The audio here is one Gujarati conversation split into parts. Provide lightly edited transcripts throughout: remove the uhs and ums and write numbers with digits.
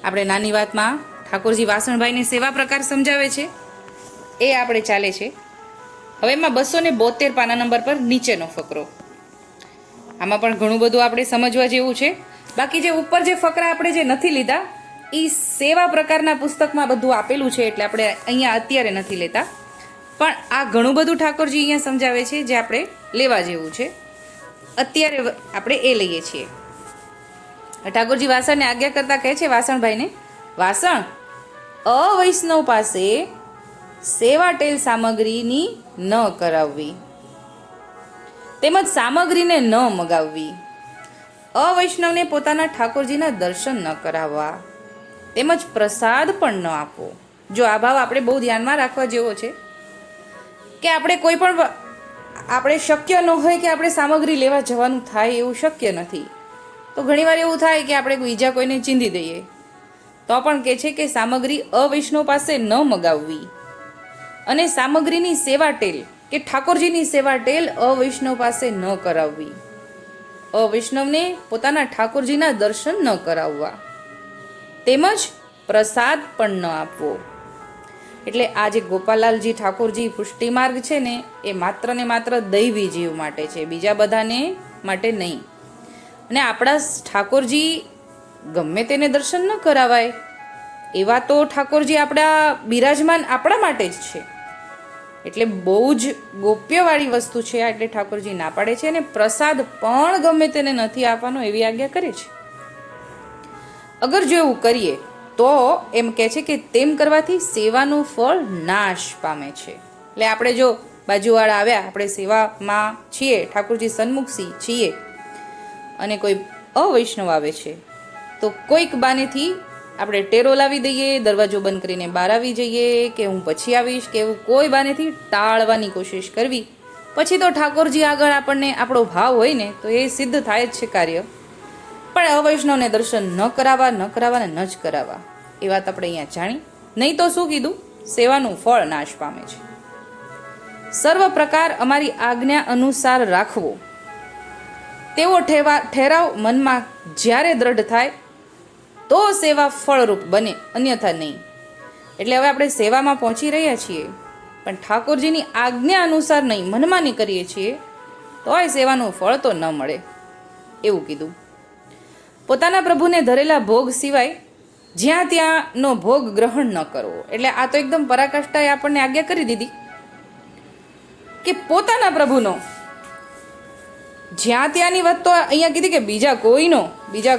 આપણે નાની વાતમાં ઠાકોરજી વાસણભાઈને સેવા પ્રકાર સમજાવે છે, એ આપણે ચાલે છે. હવે એમાં 272 પાના નંબર પર નીચેનો ફકરો. આમાં પણ ઘણું બધું આપણે સમજવા જેવું છે. બાકી જે ઉપર જે ફકરા આપણે જે નથી લીધા એ સેવા પ્રકારના પુસ્તકમાં બધું આપેલું છે, એટલે આપણે અહીંયા અત્યારે નથી લેતા. પણ આ ઘણું બધું ઠાકોરજી અહીંયા સમજાવે છે જે આપણે લેવા જેવું છે. અત્યારે આપણે એ લઈએ છીએ. ઠાકોરજી વાસણને આજ્ઞા કરતા કહે છે વાસણભાઈને, વાસણ અવૈષ્ણવ પાસે સેવા ટેલ સામગ્રીની ન કરાવવી, તેમજ સામગ્રીને ન મગાવવી, અવૈષ્ણવને પોતાના ઠાકોરજીના દર્શન ન કરાવવા, તેમજ પ્રસાદ પણ ન આપવો. જો આ ભાવ આપણે બહુ ધ્યાનમાં રાખવા જેવો છે કે આપણે કોઈ પણ આપણે શક્ય ન હોય કે આપણે સામગ્રી લેવા જવાનું થાય, એવું શક્ય નથી. તો ઘણીવાર એવું થાય કે આપણે બીજા કોઈને ચીંધી દઈએ, તો પણ કહે છે કે સામગ્રી અવૈષ્ણવ પાસે ન મગાવવી, અને સામગ્રીની સેવા ટેલ કે ઠાકોરજીની સેવા ટેલ અવૈષ્ણવ પાસે ન કરાવવી, અવૈષ્ણવને પોતાના ઠાકોરજીના દર્શન ન કરાવવા, તેમજ પ્રસાદ પણ ન આપવો. એટલે આ જે ગોપાલાલજી ઠાકોરજી પુષ્ટિમાર્ગ છે ને, એ માત્ર ને માત્ર દૈવી જીવ માટે છે, બીજા બધાને માટે નહીં. અને આપણા ઠાકોરજી ગમે તેને દર્શન ન કરાવાય, એવા તો ઠાકોરજી આપણા બિરાજમાન આપણા માટે જ છે. એટલે બહુ જ ગોપ્યવાળી વસ્તુ છે, એટલે ઠાકોરજી ના પાડે છે. અને પ્રસાદ પણ ગમે તેને નથી આપવાનો એવી આજ્ઞા કરે છે. અગર જો એવું કરીએ તો એમ કહે છે કે તેમ કરવાથી સેવાનું ફળ નાશ પામે છે. એટલે આપણે જો બાજુવાળા આવ્યા, આપણે સેવામાં છીએ, ઠાકોરજી સન્મુખસી છીએ, અને કોઈ અવૈષ્ણવ આવે છે તો કોઈક બાનેથી આપણે ટેરો લાવી દઈએ, દરવાજો બંધ કરીને બહાર આવી જઈએ, કે હું પછી આવીશ, કે એવું કોઈ બાનેથી ટાળવાની કોશિશ કરવી. પછી તો ઠાકોરજી આગળ આપણને આપણો ભાવ હોય ને તો એ સિદ્ધ થાય જ છે કાર્ય. પણ અવૈષ્ણવને દર્શન ન કરાવવા, ન કરાવવા ને ન જ કરાવવા, એ વાત આપણે અહીંયા જાણી. નહીં તો શું કીધું? સેવાનું ફળ નાશ પામે છે. સર્વ પ્રકાર અમારી આજ્ઞા અનુસાર રાખવો, તેવો ઠેરાવ મનમાં જ્યારે દ્રઢ થાય તો સેવા ફળરૂપ બને, અન્યથા નહીં. એટલે હવે આપણે સેવામાં પહોંચી રહ્યા છીએ, પણ ઠાકોરજીની આજ્ઞા અનુસાર નહીં, મનમાની કરીએ છીએ, તોય સેવાનું ફળ તો ન મળે, એવું કીધું. પોતાના પ્રભુને ધરેલા ભોગ સિવાય જ્યાં ત્યાંનો ભોગ ગ્રહણ ન કરવો. એટલે આ તો એકદમ પરાકાષ્ઠાએ આપણને આજ્ઞા કરી દીધી કે પોતાના પ્રભુનો જ્યાં ત્યાંની વાત તો અહીંયા કીધી કે બીજા કોઈનો, બીજા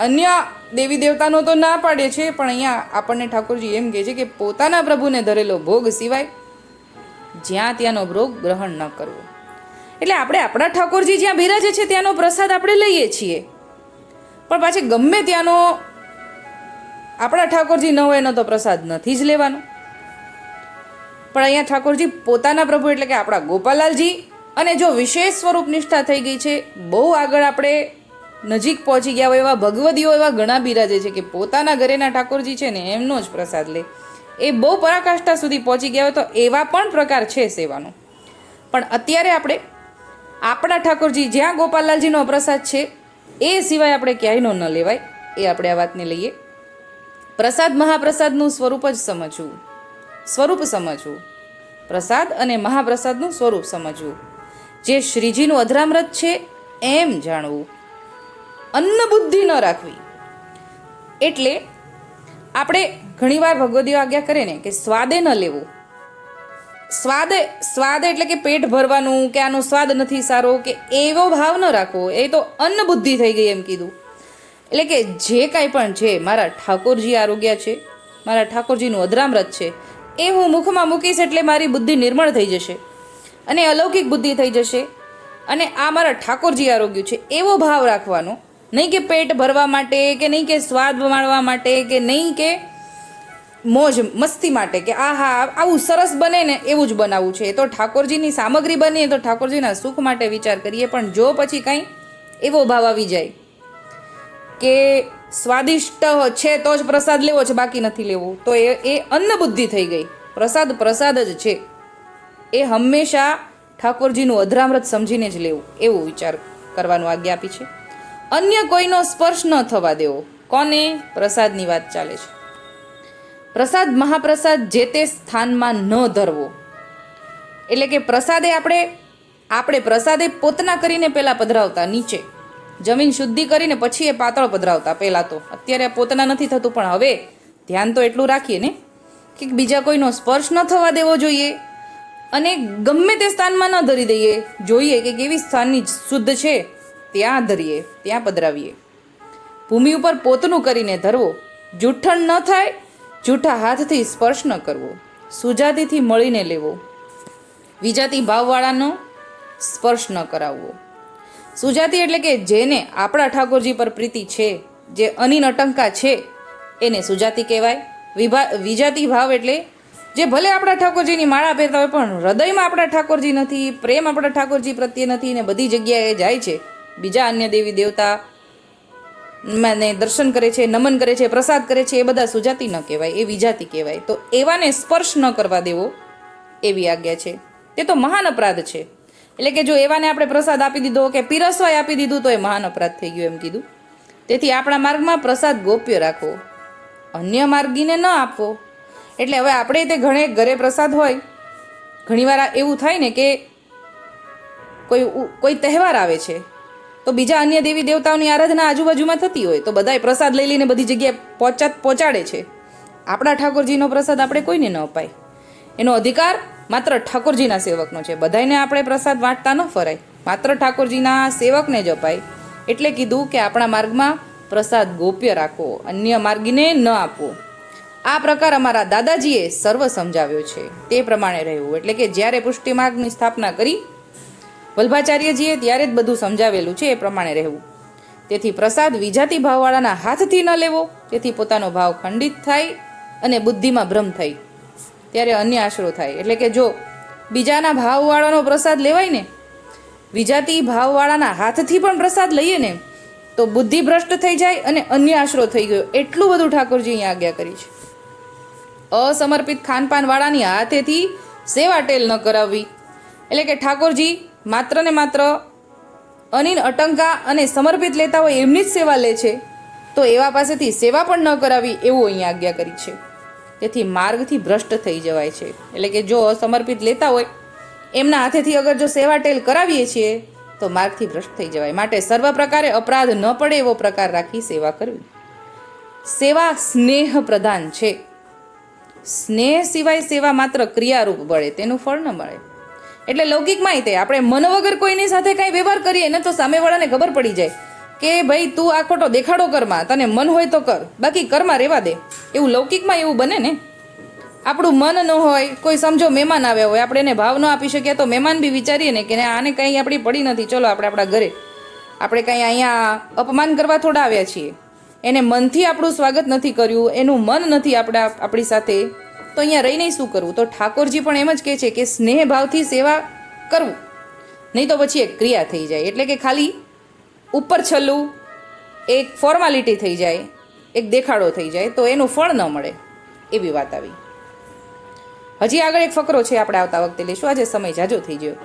અન્ય દેવી દેવતાનો તો ના પાડે છે, પણ અહીંયા આપણને ઠાકોરજી એમ કહે છે કે પોતાના પ્રભુને ધરેલો ભોગ સિવાય જ્યાં ત્યાંનો ભોગ ગ્રહણ ન કરવો. એટલે આપણે આપણા ઠાકોરજી જ્યાં બિરાજે છે ત્યાંનો પ્રસાદ આપણે લઈએ છીએ, પણ પાછી ગમે ત્યાંનો આપણા ઠાકોરજી ન હોય એનો તો પ્રસાદ નથી જ લેવાનો. પણ અહીંયા ઠાકોરજી પોતાના પ્રભુ એટલે કે આપણા ગોપાલાલજી, અને જો વિશેષ સ્વરૂપ નિષ્ઠા થઈ ગઈ છે, બહુ આગળ આપણે નજીક પહોંચી ગયા હોય એવા ભગવદીઓ એવા ઘણા બિરાજે છે કે પોતાના ઘરેના ઠાકોરજી છે ને એમનો જ પ્રસાદ લે. એ બહુ પરાકાષ્ઠા સુધી પહોંચી ગયા હોય તો એવા પણ પ્રકાર છે સેવાનો. પણ અત્યારે આપણે આપણા ઠાકોરજી જ્યાં ગોપાલાલજીનો પ્રસાદ છે એ સિવાય આપણે ક્યાંયનો ન લેવાય, એ આપણે આ વાતને લઈએ. પ્રસાદ મહાપ્રસાદનું સ્વરૂપ જ સમજવું, સ્વરૂપ સમજવું, પ્રસાદ અને મહાપ્રસાદનું સ્વરૂપ સમજવું. જે શ્રીજીનું અધરામૃત છે એમ જાણવું, અન્ન બુદ્ધિ ન રાખવી. એટલે આપણે ઘણીવાર ભગવદીઓ આજ્ઞા કરે ને કે સ્વાદે ન લેવું. સ્વાદ એટલે કે પેટ ભરવાનું, કે આનો સ્વાદ નથી સારો, કે એવો ભાવ ન રાખવો. એ તો અન્ન બુદ્ધિ થઈ ગઈ એમ કીધું. એટલે કે જે કાંઈ પણ છે, મારા ઠાકોરજી આરોગ્ય છે, મારા ઠાકોરજીનું અધરામૃત છે, એ હું મુખમાં મૂકીશ એટલે મારી બુદ્ધિ નિર્મળ થઈ જશે અને અલૌકિક બુદ્ધિ થઈ જશે. અને આ મારા ઠાકોરજી આરોગ્ય છે એવો ભાવ રાખવાનો, નહીં કે પેટ ભરવા માટે, કે નહીં કે સ્વાદ માણવા માટે, કે નહીં કે મોજ મસ્તી માટે, કે આ હા આવું સરસ બને ને એવું જ બનાવવું છે. તો ઠાકોરજીની સામગ્રી બને તો ઠાકોરજીના સુખ માટે વિચાર કરીએ. પણ જો પછી કાંઈ એવો ભાવ આવી જાય કે સ્વાદિષ્ટ છે તો જ પ્રસાદ લેવો છે, બાકી નથી લેવો, તો એ અન્ન બુદ્ધિ થઈ ગઈ. પ્રસાદ પ્રસાદ જ છે, એ હંમેશા ઠાકોરજીનું અધરામૃત સમજીને જ લેવું, એવો વિચાર કરવાનું આજ્ઞા આપી છે. અન્ય કોઈનો સ્પર્શ ન થવા દેવો. કોને? પ્રસાદની વાત ચાલે છે. પ્રસાદ મહાપ્રસાદ જે તે સ્થાનમાં ન ધરવો, એટલે કે પ્રસાદે આપણે પ્રસાદે પોતના કરીને પહેલાં પધરાવતા, નીચે જમીન શુદ્ધિ કરીને પછી એ પાતળ પધરાવતા પહેલાં તો. અત્યારે પોતના નથી થતું, પણ હવે ધ્યાન તો એટલું રાખીએ ને કે બીજા કોઈનો સ્પર્શ ન થવા દેવો જોઈએ, અને ગમે તે સ્થાનમાં ન ધરી દઈએ, જોઈએ કે કેવી સ્થાનની શુદ્ધ છે ત્યાં ધરીએ, ત્યાં પધરાવીએ. ભૂમિ ઉપર પોતનું કરીને ધરવો, જૂઠણ ન થાય, જૂઠા હાથથી સ્પર્શ ન કરવો, સુજાતીથી મળીને લેવો, વિજાતી ભાવવાળાનો સ્પર્શ ન કરાવવો. સુજાતી એટલે કે જેને આપણા ઠાકોરજી પર પ્રીતિ છે, જે અનિન અટંકા છે, એને સુજાતી કહેવાય. વિજાતી ભાવ એટલે જે ભલે આપણા ઠાકોરજીની માળા પહેરતા હોય પણ હૃદયમાં આપણા ઠાકોરજી નથી, પ્રેમ આપણા ઠાકોરજી પ્રત્યે નથી, ને બધી જગ્યાએ જાય છે, બીજા અન્ય દેવી દેવતા ને દર્શન કરે છે, નમન કરે છે, પ્રસાદ કરે છે, એ બધા સુજાતી ન કહેવાય, એ વિજાતી કહેવાય. તો એવાને સ્પર્શ ન કરવા દેવો એવી આજ્ઞા છે. તે તો મહાન અપરાધ છે. એટલે કે જો એવાને આપણે પ્રસાદ આપી દીધો કે પીરસવાય આપી દીધું તો એ મહાન અપરાધ થઈ ગયો એમ કીધું. તેથી આપણા માર્ગમાં પ્રસાદ ગોપ્ય રાખવો, અન્ય માર્ગીને ન આપવો. એટલે હવે આપણે તે ઘરે પ્રસાદ હોય, ઘણીવાર એવું થાય ને કે કોઈ તહેવાર આવે છે તો બીજા અન્ય દેવી દેવતાઓની આરાધના આજુબાજુમાં થતી હોય તો બધાય પ્રસાદ લઈ લઈને બધી જગ્યાએ પહોંચાડે છે. આપણા ઠાકોરજીનો પ્રસાદ આપણે કોઈને ન અપાય, એનો અધિકાર માત્ર ઠાકોરજીના સેવકનો છે. બધાને આપણે પ્રસાદ વાંટતા ન ફરાય, માત્ર ઠાકોરજીના સેવકને જ અપાય. એટલે કીધું કે આપણા માર્ગમાં પ્રસાદ ગોપ્ય રાખવો, અન્ય માર્ગીને ન આપવો. આ પ્રકાર અમારા દાદાજીએ સર્વ સમજાવ્યો છે, તે પ્રમાણે રહેવું. એટલે કે જ્યારે પુષ્ટિ માર્ગની સ્થાપના કરી વલ્ભાચાર્યજીએ ત્યારે જ બધું સમજાવેલું છે, એ પ્રમાણે રહેવું. તેથી પ્રસાદ વિજાતી ભાવવાળાના હાથથી ન લેવો, તેથી પોતાનો ભાવ ખંડિત થાય અને બુદ્ધિમાં ભ્રમ થાય, ત્યારે અન્ય આશરો થાય. એટલે કે જો બીજાના ભાવવાળાનો પ્રસાદ લેવાય ને, વિજાતી ભાવવાળાના હાથથી પણ પ્રસાદ લઈએ ને તો બુદ્ધિ ભ્રષ્ટ થઈ જાય અને અન્ય આશરો થઈ ગયો. એટલું બધું ઠાકોરજી અહીંયા આજ્ઞા કરી છે. અસમર્પિત ખાનપાનવાળાની હાથેથી સેવા ટેલ ન કરાવવી, એટલે કે ઠાકોરજી માત્ર ને માત્ર અનિન અટંકા અને સમર્પિત લેતા હોય એમની જ સેવા લે છે, તો એવા પાસેથી સેવા પણ ન કરાવી એવું અહીંયા આજ્ઞા કરી છે. તેથી માર્ગથી ભ્રષ્ટ થઈ જવાય છે. એટલે કે જો અસમર્પિત લેતા હોય એમના હાથેથી અગર જો સેવા ટેલ કરાવીએ છીએ તો માર્ગથી ભ્રષ્ટ થઈ જવાય. માટે સર્વ પ્રકારે અપરાધ ન પડે એવો પ્રકાર રાખી સેવા કરવી. સેવા સ્નેહ પ્રધાન છે. સ્નેહ સિવાય સેવા માત્ર ક્રિયારૂપ મળે, તેનું ફળ ન મળે. એટલે લૌકિકમાં તે આપણે મન વગર કોઈની સાથે કાંઈ વ્યવહાર કરીએ ને તો સામેવાળાને ખબર પડી જાય કે ભાઈ તું આ ખોટો દેખાડો કરમાં, તને મન હોય તો કર, બાકી કરમાં રહેવા દે. એવું લૌકિકમાં એવું બને ને. આપણું મન ન હોય, કોઈ સમજો મહેમાન આવ્યા હોય, આપણે એને ભાવ ન આપી શકીએ તો મહેમાન બી વિચારીએ ને કે આને કંઈ આપણી પડી નથી, ચલો આપણે આપણા ઘરે, આપણે કંઈ અહીંયા અપમાન કરવા થોડા આવ્યા છીએ, એને મનથી આપણું સ્વાગત નથી કર્યું, એનું મન નથી આપણી સાથે, તો અહીંયા રહીને શું કરવું? તો ઠાકોરજી પણ એમ જ કહે છે કે સ્નેહ ભાવથી સેવા કરવું, નહીં તો પછી એક ક્રિયા થઈ જાય. એટલે કે ખાલી ઉપર છલ્લું એક ફોર્માલિટી થઈ જાય, એક દેખાડો થઈ જાય, તો એનું ફળ ન મળે, એવી વાત આવી. હજી આગળ એક ફકરો છે, આપણે આવતા વખતે લઈશું, આજે સમય જાજો થઈ ગયો.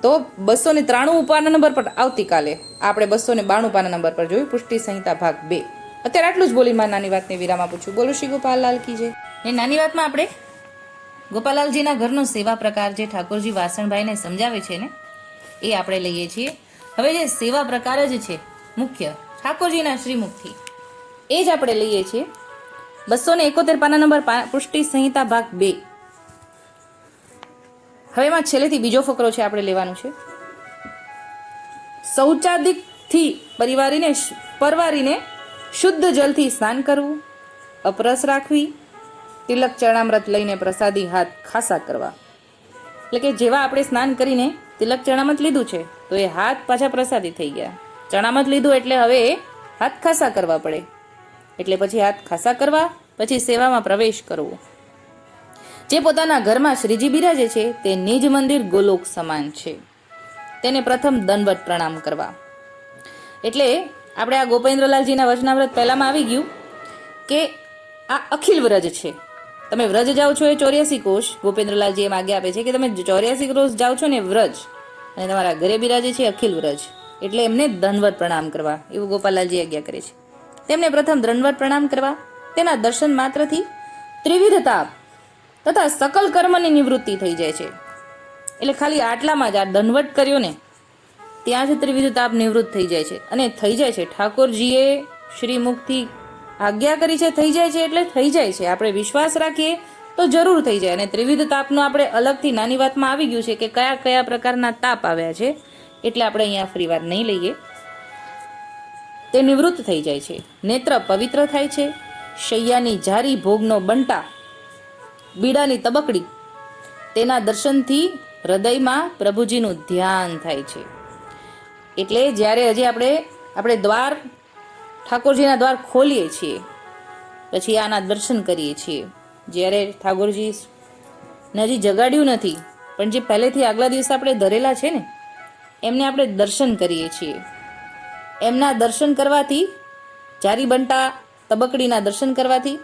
તો 293 પાના નંબર પર આવતીકાલે આપણે 292 પાના નંબર પર જોયું પુષ્ટિ સંહિતા ભાગ 2. અત્યારે આટલું જ બોલી માં નાની વાતને વિરામ આપું છું. બોલો શ્રી ગોપાલલાલ કી જય. એ નાની વાતમાં આપણે ગોપાલાલજીના ઘરનો સેવા પ્રકાર જે ઠાકોરજી વાસણભાઈને સમજાવે છે ને, એ આપણે લઈએ છીએ. હવે જે સેવા પ્રકાર જ છે મુખ્ય ઠાકોરજીના શ્રીમુખથી, એ જ આપણે લઈએ છીએ. 271 પાના નંબર પુષ્ટિ સંહિતા ભાગ 2. હવે એમાં છેલ્લેથી બીજો ફકરો છે, આપણે લેવાનું છે. શૌચાદિકથી પરવારીને શુદ્ધ જલથી સ્નાન કરવું, અપરસ રાખવી, તિલક ચરણામૃત લઈને પ્રસાદી હાથ ખાસા કરવા. એટલે કે જેવા આપણે સ્નાન કરીને તિલક ચરણામૃત લીધું છે તો એ હાથ પાછા પ્રસાદી થઈ ગયા. ચરણામૃત લીધું એટલે હવે એ હાથ ખાસા કરવા પડે, એટલે પછી હાથ ખાસા કરવા, પછી સેવામાં પ્રવેશ કરવો. જે પોતાના ઘરમાં શ્રીજી બિરાજે છે તે નિજ મંદિર ગોલોક સમાન છે, તેને પ્રથમ દંડવત પ્રણામ કરવા. એટલે આપણે આ ગોપેન્દ્રલાલજીના વચનામૃત પહેલામાં આવી ગયું કે આ અખિલ વ્રજ છે. તમે વ્રજ જાઓ છો એ 84 કોષ, ગોપેન્દ્રલાલજી એમ આજ્ઞા આપે છે કે તમે 84 કોષ જાઓ છો ને વ્રજ, અને તમારા ઘરે બિરાજે છે અખિલ વ્રજ, એટલે એમને દંડવત પ્રણામ કરવા, એવું ગોપાલલાલજી આજ્ઞા કરે છે. તેમને પ્રથમ દંડવત પ્રણામ કરવા. તેના દર્શન માત્રથી ત્રિવિધ તાપ તથા સકલ કર્મની નિવૃત્તિ થઈ જાય છે. એટલે ખાલી આટલામાં જ આ દંડવત કર્યો ને ત્યાં જ ત્રિવિધ તાપ નિવૃત્ત થઈ જાય છે. અને થઈ જાય છે, ઠાકોરજીએ શ્રીમુખથી આજ્ઞા કરી છે, થઈ જાય છે એટલે થઈ જાય છે. આપણે વિશ્વાસ રાખીએ તો જરૂર થઈ જાય. અને ત્રિવિધ તાપનું આપણે અલગથી નાની વાતમાં આવી ગયું છે કે કયા કયા પ્રકારના તાપ આવ્યા છે, એટલે આપણે અહીંયા ફરી વાર નહીં લઈએ. તે નિવૃત્ત થઈ જાય છે. નેત્ર પવિત્ર થાય છે. શૈયાની જારી, ભોગનો બંટા, બીડાની તબકડી, તેના દર્શનથી હૃદયમાં પ્રભુજીનું ધ્યાન થાય છે. એટલે જ્યારે હજી આપણે દ્વાર, ઠાકોરજીના દ્વાર ખોલીએ છીએ, પછી આના દર્શન કરીએ છીએ. જ્યારે ઠાકોરજી હજી જગાડ્યું નથી, પણ જે પહેલેથી આગલા દિવસે આપણે ધરેલા છે ને, એમને આપણે દર્શન કરીએ છીએ. એમના દર્શન કરવાથી, જારી બંટા તબકડીના દર્શન કરવાથી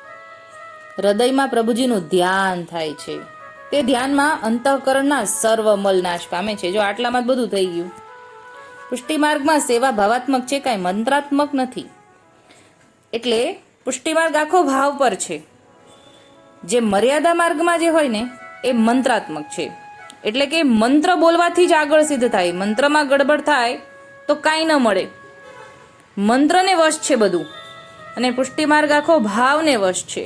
હૃદયમાં પ્રભુજીનું ધ્યાન થાય છે. તે ધ્યાનમાં અંતઃકરણના સર્વ મલ નાશ પામે છે. જો આટલામાં જ બધું થઈ ગયું. પુષ્ટિ માર્ગમાં સેવા ભાવાત્મક છે, કાંઈ મંત્રાત્મક નથી. એટલે પુષ્ટિ માર્ગ આખો ભાવ પર છે. જે મર્યાદા માર્ગમાં જે હોય ને એ મંત્રાત્મક છે. એટલે કે મંત્ર બોલવાથી જ આગળ સિદ્ધ થાય. મંત્રમાં ગડબડ થાય તો કાંઈ ન મળે. મંત્રને વશ છે બધું, અને પુષ્ટિ માર્ગ આખો ભાવને વશ છે.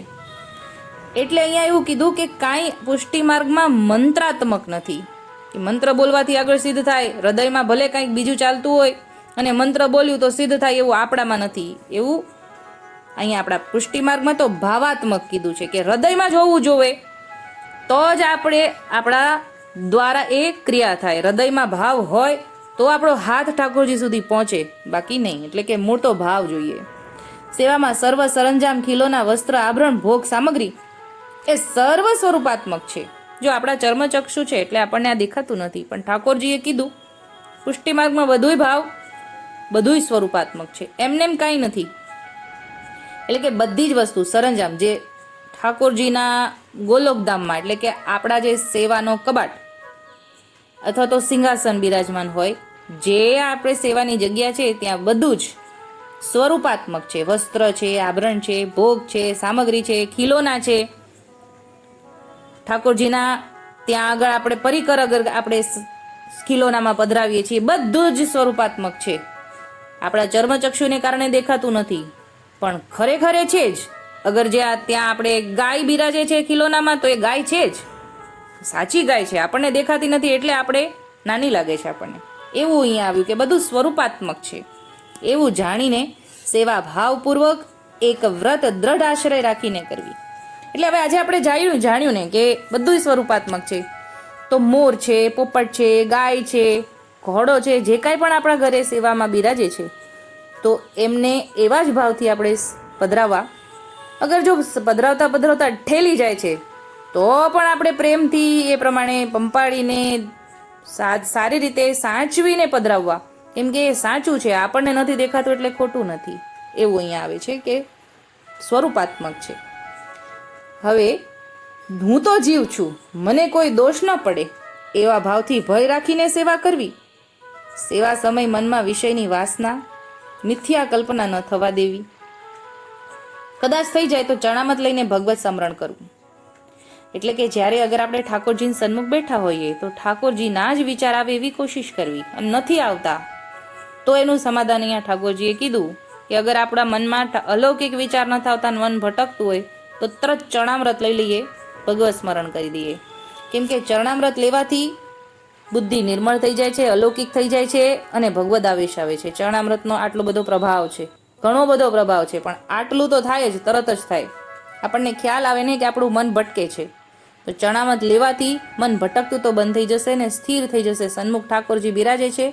એટલે અહીંયા એવું કીધું કે કાંઈ પુષ્ટિ માર્ગમાં મંત્રાત્મક નથી. મંત્ર બોલવાથી આગળ સિદ્ધ થાય. હૃદયમાં ભલે કંઈક બીજું ચાલતું હોય અને મંત્ર બોલ્યું તો સિદ્ધ થાય, એવું આપણામાં નથી. એવું અહીંયા આપણા પુષ્ટિ માર્ગમાં તો ભાવાત્મક કીધું છે કે હૃદયમાં જ હોવું જોવે, તો જ આપણે આપણા દ્વારા એ ક્રિયા થાય. હૃદયમાં ભાવ હોય તો આપણો હાથ ઠાકોરજી સુધી પહોંચે, બાકી નહીં. એટલે કે મોટો ભાવ જોઈએ. સેવામાં સર્વ સરંજામ, ખીલોના વસ્ત્ર, આભરણ, ભોગ સામગ્રી એ સર્વ સ્વરૂપાત્મક છે. જો આપણા ચર્મચક્ષુ છે એટલે આપણને આ દેખાતું નથી, પણ ઠાકોરજીએ કીધું પુષ્ટિ માર્ગમાં બધુંય ભાવ, બધુંય સ્વરૂપાત્મક છે. એમને એમ કાંઈ નથી. એટલે કે બધી જ વસ્તુ સરંજામ જે ઠાકોરજીના ગોલોકધામમાં, એટલે કે આપણા જે સેવાનો કબાટ અથવા તો સિંહાસન બિરાજમાન હોય, જે આપણે સેવાની જગ્યા છે ત્યાં બધું જ સ્વરૂપાત્મક છે. વસ્ત્ર છે, આભરણ છે, ભોગ છે, સામગ્રી છે, ખીલોના છે. ઠાકોરજીના ત્યાં આગળ આપણે પરિકર અગર આપણે ખીલોનામાં પધરાવીએ છીએ, બધું જ સ્વરૂપાત્મક છે. આપણા ચર્મચક્ષુને કારણે દેખાતું નથી, પણ ખરેખર છે જ. અગર જે ત્યાં આપણે ગાય બિરાજે છે ખીલોનામાં, તો એ ગાય છે જ, સાચી ગાય છે. આપણને દેખાતી નથી એટલે આપણે નાની લાગે છે આપણને. એવું અહીંયા આવ્યું કે બધું સ્વરૂપાત્મક છે. એવું જાણીને સેવા ભાવપૂર્વક એક વ્રત દ્રઢ આશ્રય રાખીને કરવી. એટલે હવે આજે આપણે જાણ્યું ને કે બધું સ્વરૂપાત્મક છે. તો મોર છે, પોપટ છે, ગાય છે, ઘોડો છે, જે કાંઈ પણ આપણા ઘરે સેવામાં બિરાજે છે, તો એમને એવા જ ભાવથી આપણે પધરાવવા. અગર જો પધરાવતા ઠેલી જાય છે તો પણ આપણે પ્રેમથી એ પ્રમાણે પંપાડીને સારી રીતે સાચવીને પધરાવવા. કેમ કે એ સાચું છે, આપણને નથી દેખાતું એટલે ખોટું નથી. એવું અહીંયા આવે છે કે સ્વરૂપાત્મક છે. હવે હું તો જીવ છું, મને કોઈ દોષ ન પડે એવા ભાવથી ભય રાખીને સેવા કરવી. સેવા સમય મનમાં વિષયની વાસના, મિથ્યા કલ્પના ન થવા દેવી. કદાચ થઈ જાય તો ચણામત લઈને ભગવત સ્મરણ કરવું. એટલે કે જ્યારે અગર આપણે ઠાકોરજીની સન્મુખ બેઠા હોઈએ તો ઠાકોરજીના જ વિચાર આવે એવી કોશિશ કરવી. અને નથી આવતા તો એનું સમાધાન અહીંયા ઠાકોરજીએ કીધું કે અગર આપણા મનમાં અલૌકિક વિચાર ન આવતા, મન ભટકતું હોય, તો તરત ચરણામૃત લઈ લઈએ, ભગવત સ્મરણ કરી દઈએ. કેમ કે ચરણામૃત લેવાથી બુદ્ધિ નિર્મળ થઈ જાય છે, અલૌકિક થઈ જાય છે, અને ભગવદ આવેશ આવે છે. ચરણામૃતનો આટલો બધો પ્રભાવ છે, ઘણો બધો પ્રભાવ છે, પણ આટલું તો થાય જ, તરત જ થાય. આપણને ખ્યાલ આવે ને કે આપણું મન ભટકે છે, તો ચરણામૃત લેવાથી મન ભટકતું તો બંધ થઈ જશે ને સ્થિર થઈ જશે. સન્મુખ ઠાકોરજી બિરાજે છે,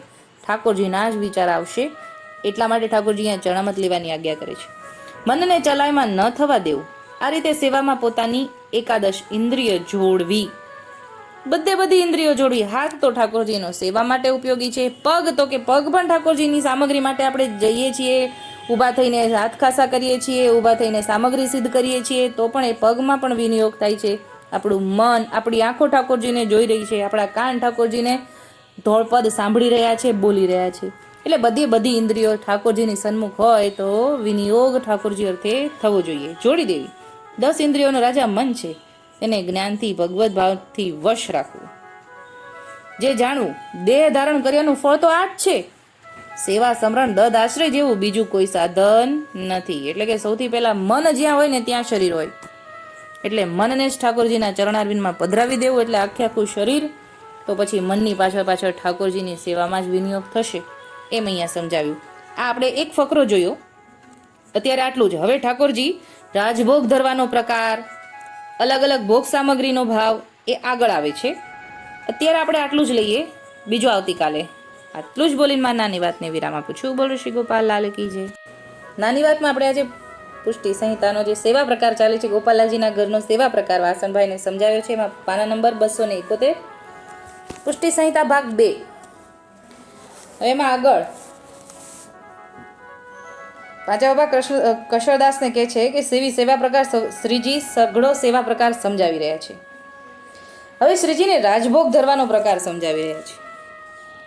ઠાકોરજીના જ વિચાર આવશે. એટલા માટે ઠાકોરજી અહીંયા ચરણામૃત લેવાની આજ્ઞા કરે છે. મનને ચલાયમાં ન થવા દેવું. આ રીતે સેવામાં પોતાની એકાદશ ઇન્દ્રિય જોડવી. બધી ઇન્દ્રિયો જોડવી. હાથ તો ઠાકોરજીનો સેવા માટે ઉપયોગી છે. પગ તો કે પગ પણ ઠાકોરજીની સામગ્રી માટે આપણે જઈએ છીએ, ઊભા થઈને હાથ ખાસા કરીએ છીએ, ઊભા થઈને સામગ્રી સિદ્ધ કરીએ છીએ, તો પણ એ પગમાં પણ વિનિયોગ થાય છે. આપણું મન, આપણી આંખો ઠાકોરજીને જોઈ રહી છે, આપણા કાન ઠાકોરજીને ધોળપદ સાંભળી રહ્યા છે, બોલી રહ્યા છે. એટલે બધી ઇન્દ્રિયો ઠાકોરજીની સન્મુખ હોય તો વિનિયોગ ઠાકોરજી અર્થે થવો જોઈએ. જોડી દેવી. 10 ઇન્દ્રિયોનો રાજા મન છે, તેને જ્ઞાનથી ભગવત ભાવથી વશ રાખવું. જે જાણવું, દેહ ધારણ કર્યાનું ફળ તો આ જ છે. સેવા સમરણ દદ આશ્રય જેવું બીજું કોઈ સાધન નથી. એટલે કે સૌથી પહેલા મન જ્યાં હોય ને ત્યાં શરીર હોય. એટલે મનને જ ઠાકોરજીના ચરણારવિંદમાં પધરાવી દેવું, એટલે આખું શરીર. તો પછી મનની પાછળ ઠાકોરજીની સેવામાં જ વિનિયોગ થશે, એમ અહીંયા સમજાવ્યું. આ આપણે એક ફકરો જોયો. અત્યારે આટલું જ. હવે ઠાકોરજી રાજભોગ ધરવાનો પ્રકાર, અલગ અલગ ભોગ સામગ્રીનો ભાવ એ આગળ આવે છે. અત્યારે આપણે આટલું જ લઈએ, બીજું આવતીકાલે. આટલું જ બોલીને મારી નાની વાતને વિરામ આપું છું. બોલો શ્રી ગોપાલ લાલ કી જય. નાની વાતમાં આપણે આજે પુષ્ટિ સંહિતાનો જે સેવા પ્રકાર ચાલે છે, ગોપાલજીના ઘરનો સેવા પ્રકાર વાસણભાઈને સમજાવ્યો છે. એમાં પાના નંબર 271, પુષ્ટિ સંહિતા ભાગ 2. હવે એમાં આગળ પાંચા બાબા કશ્યપદાસને કહે છે કે સેવા પ્રકાર શ્રીજી સઘળો સેવા પ્રકાર સમજાવી રહ્યા છે. હવે શ્રીજીને રાજભોગ ધરવાનો પ્રકાર સમજાવી રહ્યા છે.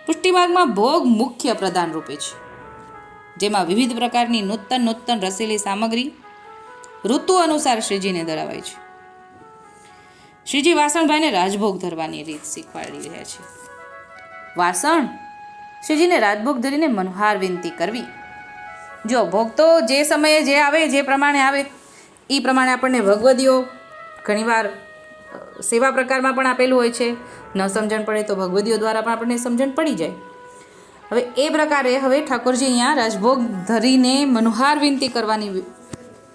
પુષ્ટિ ભાગમાં ભોગ મુખ્ય પ્રધાન રૂપે છે, જેમાં વિવિધ પ્રકારની નૂતન રસેલી સામગ્રી ઋતુ અનુસાર શ્રીજીને ધરાવાય છે. શ્રીજી વાસણભાઈને રાજભોગ ધરવાની રીત શીખવાડી રહ્યા છે. વાસણ શ્રીજીને રાજભોગ ધરીને મનોહાર વિનંતી કરવી. જો ભોગ તો જે સમયે જે આવે, જે પ્રમાણે આવે એ પ્રમાણે આપણને ભગવદીઓ ઘણીવાર સેવા પ્રકારમાં પણ આપેલું હોય છે. ન સમજણ પડે તો ભગવદીઓ દ્વારા પણ આપણને સમજણ પડી જાય. હવે એ પ્રકારે હવે ઠાકોરજી અહીંયા રાજભોગ ધરીને મનોહાર વિનંતી કરવાની,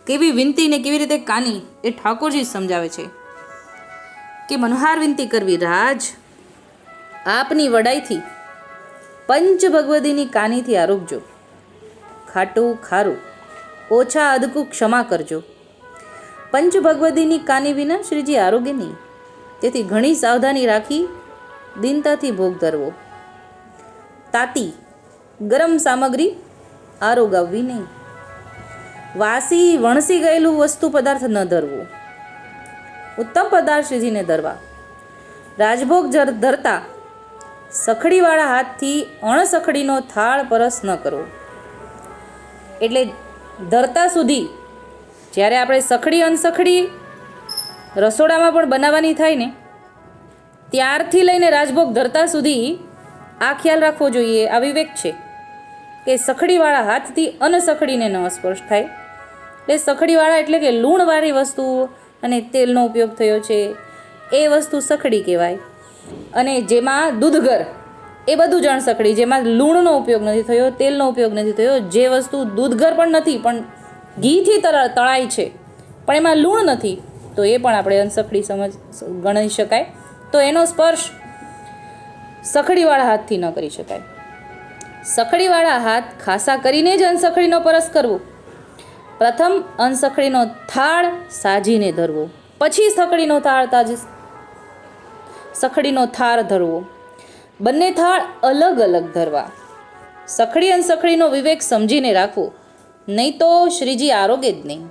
કેવી વિનંતી ને કેવી રીતે કાની, એ ઠાકોરજી સમજાવે છે કે મનોહાર વિનંતી કરવી. રાજ આપની વડાઈથી પંચ ભગવદીની કાનીથી આરોગજો. ખાટું ખારું ઓછા અદકું ક્ષમા કરજો. પંચ ભગવદીની કાની વિના શ્રીજી આરોગ્ય નહીં, તેથી ઘણી સાવધાની રાખી દીનતાથી ભોગ ધરવો. તાતી ગરમ સામગ્રી આરોગાવવી નહીં. વાસી વણસી ગયેલું વસ્તુ પદાર્થ ન ધરવું. ઉત્તમ પદાર્થ શ્રીજીને ધરવા. રાજભોગ ધરતા સખડીવાળા હાથથી અણસખડીનો થાળ પરસ ન કરવો. એટલે ધરતા સુધી, જ્યારે આપણે સખડી અનસખડી રસોડામાં પણ બનાવવાની થાય ને, ત્યારથી લઈને રાજભોગ ધરતા સુધી આ ખ્યાલ રાખવો જોઈએ. આ વિવેક છે કે સખડીવાળા હાથથી અનસખડીને ન સ્પર્શ થાય. એટલે સખડીવાળા એટલે કે લૂણવાળી વસ્તુ અને તેલનો ઉપયોગ થયો છે એ વસ્તુ સખડી કહેવાય. અને જેમાં દૂધગર એ બધું જ અણસખડી, જેમાં લૂણનો ઉપયોગ નથી થયો, તેલનો ઉપયોગ નથી થયો. જે વસ્તુ દૂધગર પણ નથી પણ ઘીથી તળાય છે પણ એમાં લૂણ નથી, તો એ પણ આપણે અનસખડી ગણી શકાય. તો એનો સ્પર્શ સખડીવાળા હાથથી ન કરી શકાય. સખડીવાળા હાથ ખાસા કરીને જ અનસખડીનો પરસ કરવો. પ્રથમ અનસખડીનો થાળ સાજીને ધરવો, પછી સખડીનો થાળ ધરવો. બંને થાળ અલગ અલગ ધરવા. સખડી અનસખડીનો વિવેક સમજીને રાખવો, નહીં તો શ્રીજી આરોગે જ નહીં.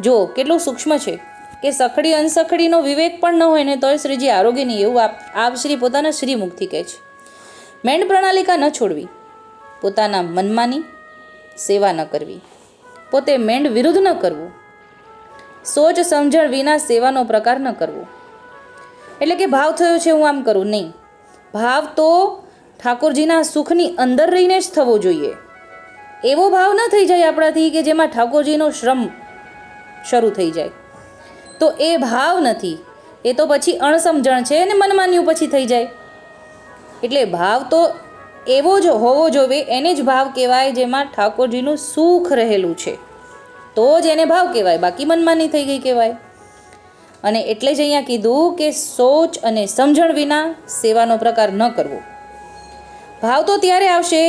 જો કેટલું સૂક્ષ્મ છે કે સખડી અનસખડીનો વિવેક પણ ન હોય ને તોય શ્રીજી આરોગ્ય નહીં, એવું આપ શ્રી પોતાના શ્રીમુખથી કહે છે. મેંડ પ્રણાલિકા ન છોડવી. પોતાના મનમાની સેવા ન કરવી. પોતે મેંડ વિરુદ્ધ ન કરવું. સોચ સમજણ વિના સેવાનો પ્રકાર ન કરવો. એટલે કે ભાવ થયો છે હું આમ કરું, નહીં. ભાવ તો ઠાકોરજીના સુખની અંદર રહીને જ થવો જોઈએ. એવો ભાવ ન થઈ જાય આપણાથી કે જેમાં ઠાકોરજીનો શ્રમ શરૂ થઈ જાય, તો એ ભાવ નથી. એ તો પછી અણસમજણ છે અને મનમાન્યું પછી થઈ જાય. એટલે ભાવ તો એવો જ હોવો જોઈએ, એને જ ભાવ કહેવાય જેમાં ઠાકોરજીનું સુખ રહેલું છે, તો જ એને ભાવ કહેવાય. બાકી મનમાની થઈ ગઈ કહેવાય. અને એટલે જ અહીંયા કીધું કે સોચ અને સમજણ વિના સેવાનો પ્રકાર ન કરવો. ભાવ તો ત્યારે આવશે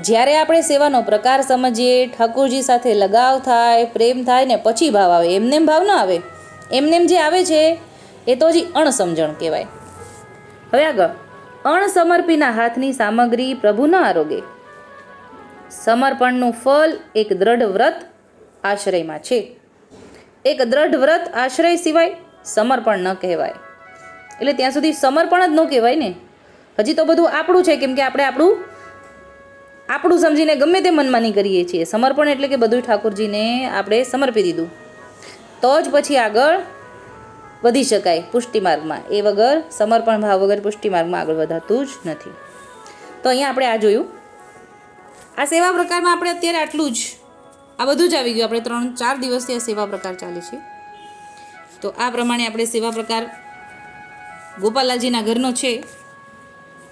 જ્યારે આપણે સેવાનો પ્રકાર સમજીએ, ઠાકોરજી સાથે લગાવ થાય, પ્રેમ થાય ને પછી ભાવ આવે. એમનેમ ભાવ ન આવે. એમનેમ જે આવે છે એ તો હજી અણસમજણ કહેવાય. હવે આગળ, અણસમર્પીના હાથની સામગ્રી પ્રભુ ન આરોગે. સમર્પણનું ફળ એક દ્રઢ વ્રત આશ્રયમાં છે. એક દ્રઢ વ્રત આશ્રય સિવાય સમર્પણ ન કહેવાય. એટલે ત્યાં સુધી સમર્પણ જ ન કહેવાય ને. હજી તો બધું આપણું છે, કેમ કે આપણે આપણું આપણું સમજીને ગમે તે મનમાની કરીએ છીએ. સમર્પણ એટલે કે બધું ઠાકોરજીને આપણે સમર્પી દીધું, તો જ પછી આગળ વધી શકાય પુષ્ટિ માર્ગમાં. એ વગર સમર્પણ ભાવ વગર પુષ્ટિ માર્ગમાં આગળ વધાતું જ નથી. તો અહીંયા આપણે આ જોયું. આ સેવા પ્રકારમાં આપણે અત્યારે આટલું જ, આ બધું જ આવી ગયું. આપણે 3-4 દિવસથી આ સેવા પ્રકાર ચાલે છે. તો આ પ્રમાણે આપણે સેવા પ્રકાર ગોપાલલાલજીના ઘરનો છે.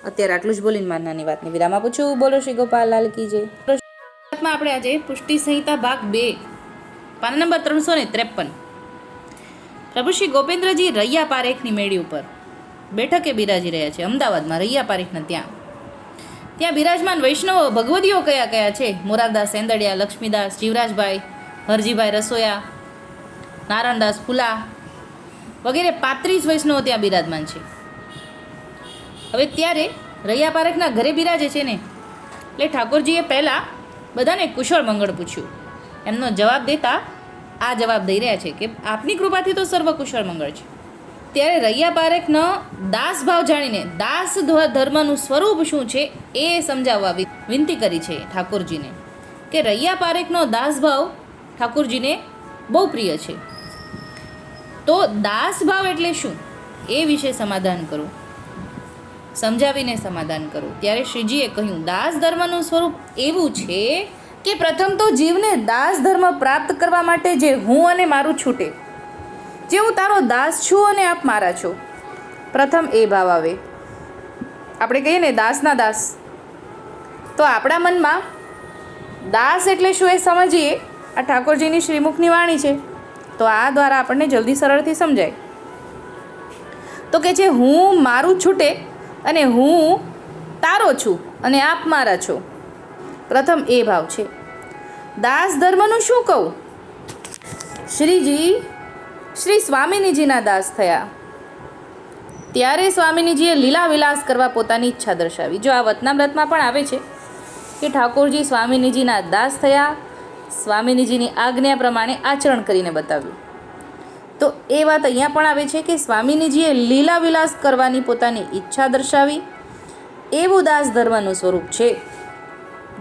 અત્યારે આટલું જ બોલીને મારી નાની વાતની વિરામ આપું છું. બોલો શ્રી ગોપાલલાલ કી જય. આપણે આજે પુષ્ટિ સંહિતા ભાગ 2 પાના નંબર 353. પ્રભુ શ્રી ગોપેન્દ્રજી રૈયા પારેખની મેળી ઉપર બેઠકે બિરાજી રહ્યા છે અમદાવાદમાં, રૈયા પારેખના ત્યાં બિરાજમાન વૈષ્ણવો ભગવદીઓ કયા કયા છે? મોરારદાસ સેંદડિયા, લક્ષ્મીદાસ, જીવરાજભાઈ, હરજીભાઈ રસોયા, નારાયણદાસ ફુલા વગેરે 35 વૈષ્ણવો ત્યાં બિરાજમાન છે. હવે ત્યારે રૈયા પારેખના ઘરે બિરાજે છે ને, એટલે ઠાકોરજીએ પહેલાં બધાને કુશળ મંગળ પૂછ્યું. એમનો જવાબ દેતા આ જવાબ દઈ રહ્યા છે કે આપની કૃપાથી તો સર્વ કુશળ મંગળ છે. ત્યારે રૈયા પારેખનો દાસ ભાવ જાણીને દાસ ધર્મનું સ્વરૂપ શું છે એ સમજાવવા વિનંતી કરી છે ઠાકોરજીને, કે રૈયા પારેખનો દાસ ભાવ ઠાકોરજીને બહુ પ્રિય છે. તો દાસ ભાવ એટલે શું એ વિશે સમાધાન કરો, સમજાવીને સમાધાન કરો. ત્યારે શ્રીજીએ કહ્યું, દાસ ધર્મનું સ્વરૂપ એવું છે કે પ્રથમ તો જીવને દાસ ધર્મ પ્રાપ્ત કરવા માટે જે હું અને મારું છૂટે, જે હું તારો દાસ છું અને આપ મારા છો, પ્રથમ એ ભાવ આવે. આપણે કહીએ ને દાસના દાસ, તો આપણા મનમાં દાસ એટલે શું એ સમજીએ. આ ઠાકોરજીની શ્રીમુખની વાણી છે, તો આ દ્વારા આપણને જલ્દી સરળથી સમજાય. તો કે જે હું મારું છૂટે અને હું તારો છું અને આપ મારા છો, પ્રથમ એ ભાવ છે. દાસ ધર્મનું શું કહું? શ્રીજી શ્રી સ્વામિનીજીના દાસ થયા ત્યારે સ્વામિનીજીએ લીલા વિલાસ કરવા પોતાની ઈચ્છા દર્શાવી. જો આ વતનામ્રતમાં પણ આવે છે કે ઠાકોરજી સ્વામિનીજીના દાસ થયા, સ્વામિનીજીની આજ્ઞા પ્રમાણે આચરણ કરીને બતાવ્યું. તો એ વાત અહીંયા પણ આવે છે કે સ્વામિનીજીએ લીલા વિલાસ કરવાની પોતાની ઈચ્છા દર્શાવી. એવું દાસ ધર્મનું સ્વરૂપ છે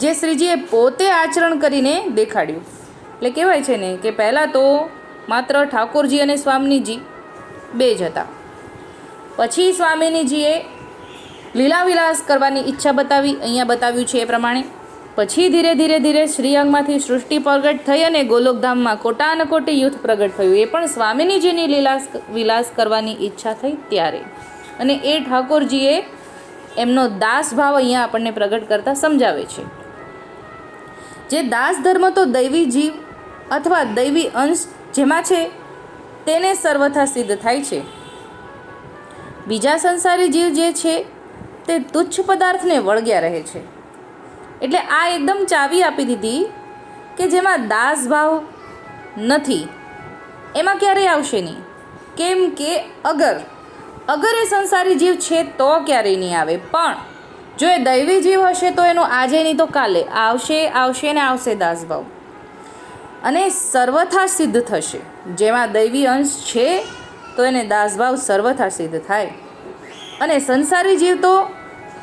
જે શ્રીજીએ પોતે આચરણ કરીને દેખાડ્યું. એટલે કહેવાય છે ને કે પહેલાં તો માત્ર ઠાકોરજી અને સ્વામિનીજી બે જ હતા. પછી સ્વામિનીજીએ લીલા વિલાસ કરવાની ઈચ્છા બતાવી, અહીંયા બતાવ્યું છે એ પ્રમાણે. પછી ધીરે ધીરે શ્રીઅંગમાંથી સૃષ્ટિ પ્રગટ થઈ અને ગોલોકધામમાં કોટાનકોટી યુથ પ્રગટ થયું. એ પણ સ્વામિનીજીની વિલાસ કરવાની ઈચ્છા થઈ ત્યારે. અને એ ઠાકોરજીએ એમનો દાસ ભાવ અહીંયા આપણને પ્રગટ કરતા સમજાવે છે. જે દાસ ધર્મ તો દૈવી જીવ અથવા દૈવી અંશ જેમાં છે તેને સર્વથા સિદ્ધ થાય છે. બીજા સંસારી જીવ જે છે તે તુચ્છ પદાર્થને વળગ્યા રહે છે. એટલે આ એકદમ ચાવી આપી દીધી કે જેમાં દાસ ભાવ નથી એમાં ક્યારેય આવશે નહીં. કેમ કે અગર એ સંસારી જીવ છે તો ક્યારેય નહીં આવે, પણ જો એ દૈવી જીવ હશે તો એનું આજે નહીં તો કાલે આવશે ને આવશે દાસ ભાવ, અને સર્વથા સિદ્ધ થશે. જેમાં દૈવી અંશ છે તો એને દાસ ભાવ સર્વથા સિદ્ધ થાય. અને સંસારી જીવ તો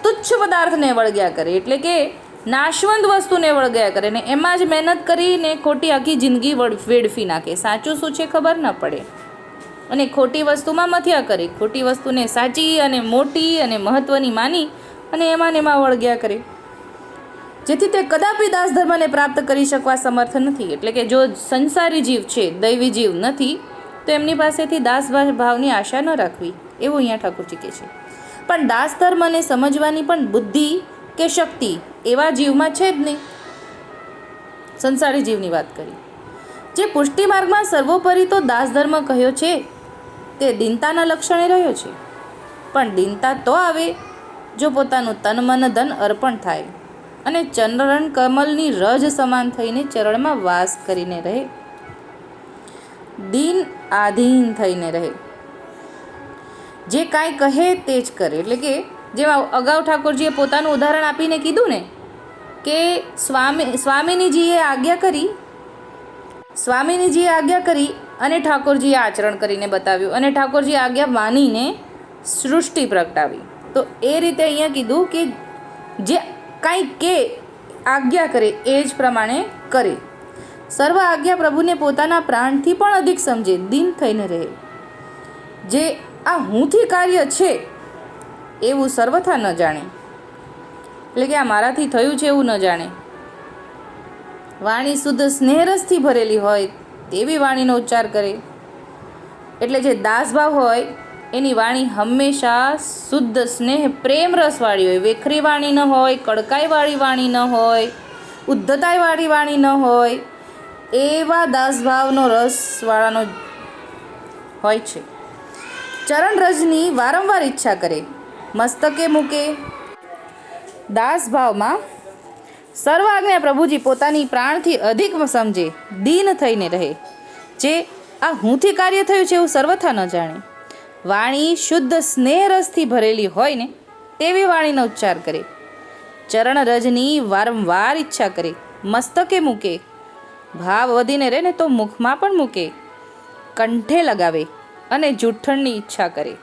તુચ્છ પદાર્થને વળગ્યા કરે, એટલે કે નાશવંત વસ્તુને વળગ્યા કરે ને એમાં જ મહેનત કરીને ખોટી આખી જિંદગી વેડફી નાખે. સાચું શું છે ખબર ન પડે અને ખોટી વસ્તુમાં મથ્યા કરે, ખોટી વસ્તુને સાચી અને મોટી અને મહત્ત્વની માની અને એમાં ને એમાં વળગ્યા કરે, જેથી તે કદાપી દાસ ધર્મને પ્રાપ્ત કરી શકવા સમર્થ નથી. એટલે કે જો સંસારી જીવ છે, દૈવી જીવ નથી, તો એમની પાસેથી દાસ ભાવની આશા ન રાખવી, એવું અહીંયા ઠાકોરજી કહે છે. પણ દાસ ધર્મને સમજવાની પણ બુદ્ધિ કે શક્તિ એવા જીવમાં છે જ નહીં. સંસારી જીવની વાત કરી. જે પુષ્ટિ માર્ગમાં સર્વોપરી તો દાસ ધર્મ કહ્યો છે તે દીનતાના લક્ષણે રહ્યો છે. પણ દીનતા તો આવે જો પોતાનું તન મન ધન અર્પણ થાય અને ચરણ કમલની રજ સમાન થઈને ચરણમાં વાસ કરીને રહે, દીન આધીન થઈને રહે, જે કાંઈ કહે તે જ કરે. એટલે કે જેમાં અગાઉ ઠાકોરજીએ પોતાનું ઉદાહરણ આપીને કીધું ને કે સ્વામિનીજીએ આજ્ઞા કરી અને ઠાકોરજીએ આચરણ કરીને બતાવ્યું અને ઠાકોરજીએ આજ્ઞા માનીને સૃષ્ટિ પ્રગટાવી. તો એ રીતે અહીંયા કીધું કે જે કાંઈ કે આજ્ઞા કરે એ જ પ્રમાણે કરે. સર્વ આજ્ઞા પ્રભુને પોતાના પ્રાણથી પણ અધિક સમજે, દીન થઈને રહે. જે આ હુંથી કાર્ય છે એવું સર્વથા ન જાણે, એટલે કે આ મારાથી થયું છે એવું ન જાણે. વાણી શુદ્ધ સ્નેહરસથી ભરેલી હોય તેવી વાણીનો ઉચ્ચાર કરે. એટલે જે દાસભાવ હોય એની વાણી હંમેશા શુદ્ધ સ્નેહ પ્રેમ રસવાળી હોય, વેખરી વાણી ન હોય, કડકાઈવાળી વાણી ન હોય, ઉદ્ધતાઈવાળી વાણી ન હોય, એવા દાસભાવનો રસવાળાનો હોય છે. ચરણ રજની વારંવાર ઈચ્છા કરે, મસ્તકે મૂકે. દાસભાવમાં સર્વ આજ્ઞા પ્રભુજી પોતાની પ્રાણથી અધિક સમજે, દીન થઈને રહે. જે આ હુંથી કાર્ય થયું છે એવું સર્વથા ન જાણે. વાણી શુદ્ધ સ્નેહ રસથી ભરેલી હોય ને તેવી વાણીનો ઉચ્ચાર કરે. ચરણ રજની વારંવાર ઈચ્છા કરે, મસ્તકે મૂકે. ભાવ વધીને રહે ને તો મુખમાં પણ મૂકે. કંઠે લગાવે અને જૂઠણની ઈચ્છા કરે.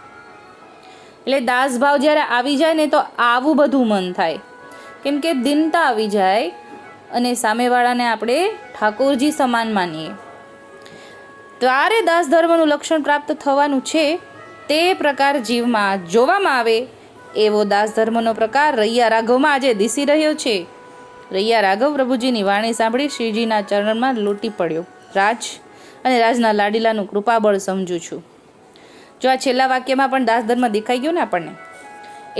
એટલે દાસભાવ જ્યારે આવી જાય ને તો આવું બધું મન થાય, કેમ કે દીનતા આવી જાય અને સામેવાળાને આપણે ઠાકોરજી સમાન માનીએ. ત્યારે દાસ ધર્મનું લક્ષણ પ્રાપ્ત થવાનું છે. તે પ્રકાર જીવમાં જોવામાં આવે એવો દાસ ધર્મનો પ્રકાર રૈયા રાઘવમાં આજે દિસી રહ્યો છે. રૈયા રાઘવ પ્રભુજીની વાણી સાંભળી શ્રીજીના ચરણમાં લૂંટી પડ્યો. રાજ અને રાજના લાડીલાનું કૃપાબળ સમજું છું. જો આ છેલ્લા વાક્યમાં પણ દાસ ધર્મ દેખાઈ ગયો ને આપણને,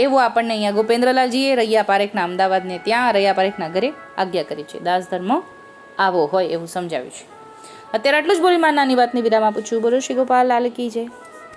એવું આપણને અહીંયા ગોપેન્દ્રલાલજીએ રૈયા પારેખના અમદાવાદને ત્યાં રૈયા પારેખના ઘરે આજ્ઞા કરી છે. દાસ ધર્મ આવો હોય એવું સમજાવ્યું છે. અત્યારે આટલું જ બોલી નાની વાતની વિરામ આપું છું. બોલો શ્રી ગોપાલ લાલ કી જય.